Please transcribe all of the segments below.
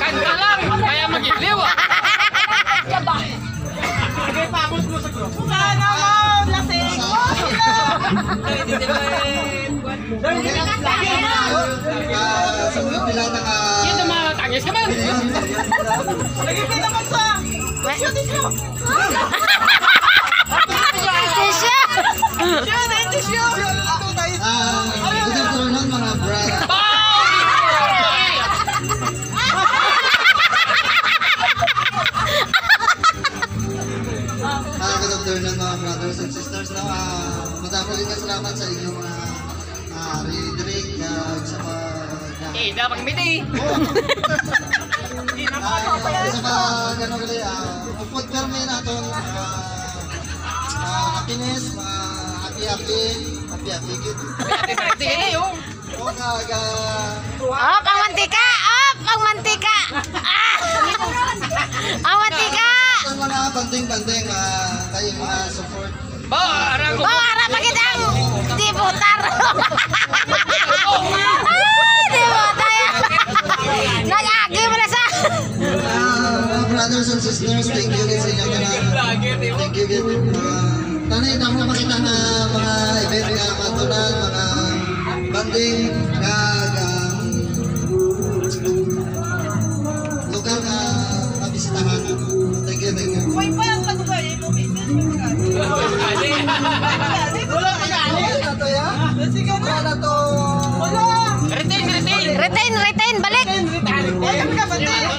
Kanta lang, kaya mag-iliw. Sana mo, lasing mo sila. Yun ang mga tangis ka man. Lagi ka naman sa... Tissue! Tissue! Tissue! Good afternoon mga brad. Good afternoon mga brothers and sisters. Madami rin salamat sa inyong mga redirect sa Dapat miti. sa gano'n gali upod permi natin happiness, happy gid. Happy birthday yung. O kaga Op, ang mantika! Op, ang mantika! Ang mantika! ang mga banding kayo mga support. Arang ko. Harap pagit ang diputar! Diputar! Nag-agi mo na sa... Mga brothers and sisters, thank you guys sa inyo thank you guys. Tanay na mo makita na mga event nga matunan, mga banding lugar na mabisitahan. Thank you. May pa yung katugay mo, message mo ka. Wala ka na. Wala to ya? Sige na. Wala to. Wala. Retain, balik! Wala ka ba tayo?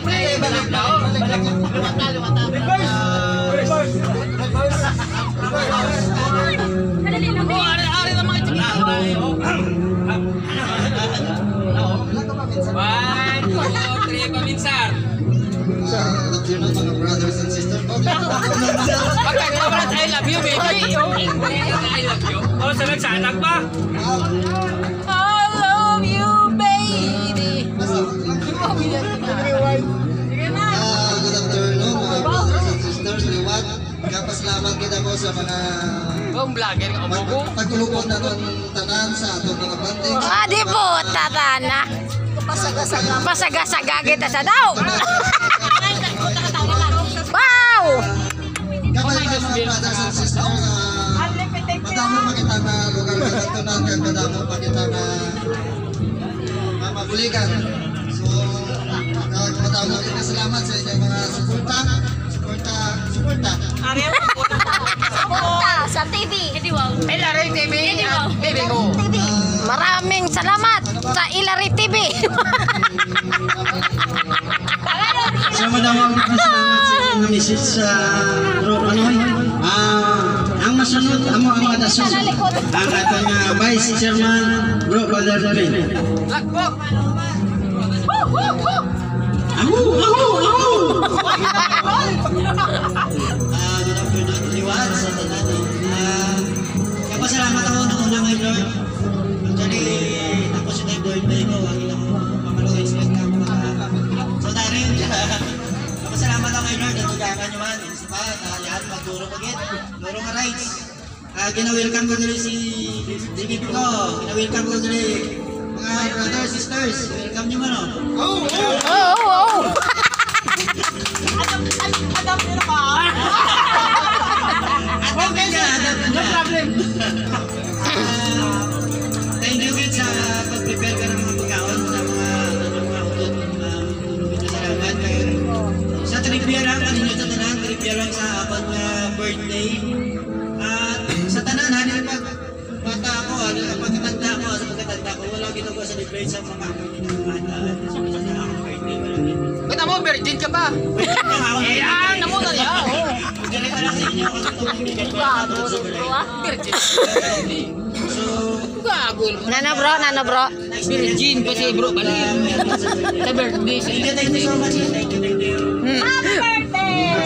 Ari na mga chika. 1, 2, 3, paminsan. Mga brothers and sisters. Pagkakabalat, I love you, baby. I love you. Oh, sa nagsanag ba? I love you, baby! Good afternoon mga brothers and sisters. Liwat, kapasalamat kita ko sa mga Ang vlogger nga umugo. pagtulungan na ng tanan sa atong mga banding. Di po, tatana! Pasaga-saga kita sa daw! Wow! Kapag mga brothers and sisters, madamo makita na lugar na natunan kag madamo makita na mabulikan. So, madamo kita salamat sa inyong mga suporta. Punta sa TV! Ilari TV. Baby ko. Maraming salamat sa Ilari TV! So madawang salamat sa inyong message sa Bro Panoy. Ang masunod amo ang madasun. Ang atong Vice Chairman Bro Brother David. Lakbok. Ahu! Good afternoon, liwat sa tanan. Kapasalamat ako ng unang kay Lord. Actually, tapos ito yung birthday ko. Ang ilang mamaluhin sila ka mga so tarin. Kapasalamat ako kay Lord. Natugakan nyo man. Isa pa, lahat magduro pagit. Duro nga rights. Gina-welcome ko dali si DBP ko. Gina-welcome ko dali mga brothers, sisters. Welcome nyo man o. Oo! Adam nila ka. Okay ka, no problem. Thank you kids sa pag-prepare ka ng mga pagkaon sa mga utod. Salamat kayo. Sa trivia lang, kanina sa tanan, trivia lang sa abang birthday. At sa tanan, hanin pag bata ako, pagkatanda ko, sa pagkatanda ko, wala ginagawa sa celebrate sa mga pinagmata. Sa akong birthday, wala ginagawa. Ba't mo, virgin ka ba? Ayan, namunan niya. Galing pala sa inyo kasi ito bibigyan ko ng mga sa Virgin. So, Gagol. Nano bro! Virgin kasi bro, balik. Sa birthday sa thank you so much. Thank you.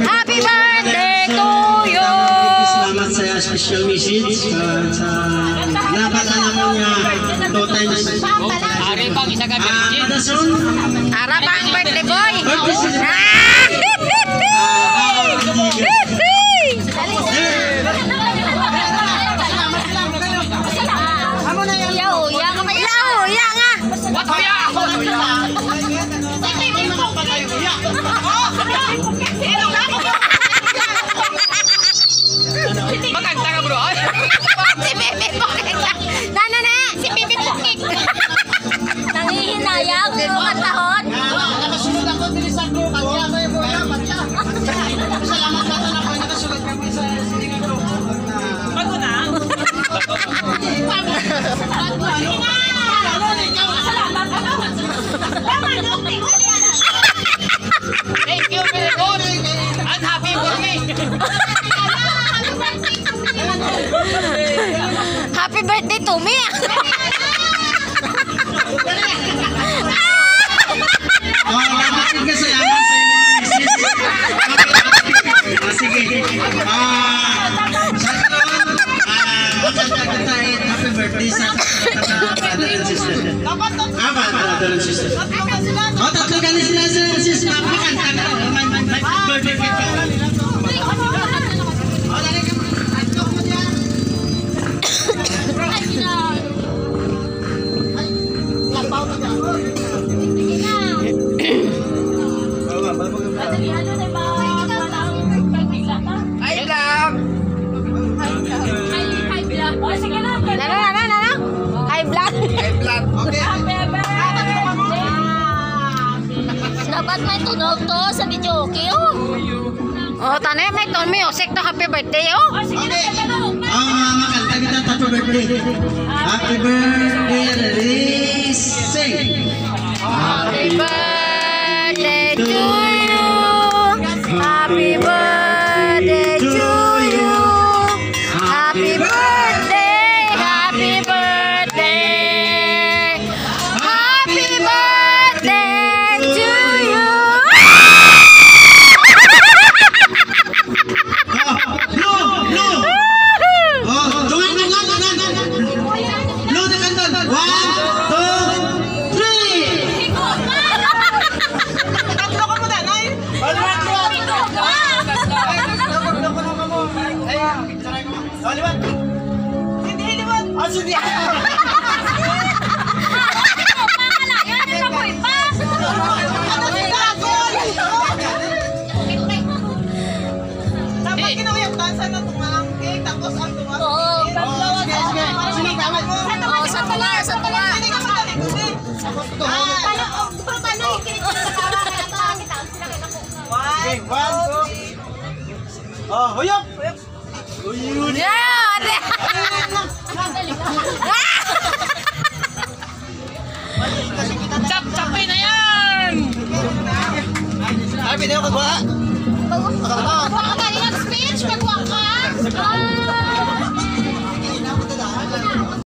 Happy birthday to you! Salamat sa special message sa dapat na naman niya 2 times. Ari pang isa ka virgin. Madason, Harap ang birthday boy! Yaw nga! What kuya? Ako kuya. Maganda ka bro. Si Bibi Pukik lang. Nana na, si Bibi Pukik. Nangihinayang mga tahon. Nakasunod ako, bilisan ko. Kanya, may boya, kanya. Salamat na ito na po. Nakasunod kami sa silingan ko. Bago na. Thank you very much. And happy birthday. Happy birthday to me. Kapatid ka, salamat sa inyong visit. Sige. Sa karoon, magkakatain happy birthday sa brother and sister. Brother and sister. Tatlo ka na sila sa sister. Makanta ka. Birthday cake ka. Nana. High blood. Dapat may tunog to sa video, okay? Oh, tanay may tunog music to happy birthday, oh. Makanta kita happy birthday. Happy birthday, Liz. Sing. Happy birthday to you. Happy birthday to you. Happy birthday. Happy birthday. Happy birthday to you. Blue. Tungan. Blue na kanton. 1, 2, 3. Tatlo ka mo, nanay. Liwan. Hindi, liwan. Sige. Dapat kinawiyang dansa na tumalang cake, tapos ang tuwa. Sige. Tama mo. Sa tala. Hindi ka madali. One, two. Oh, huyok. Yeah! Chap-chapin na yan. Ay, video ko ba?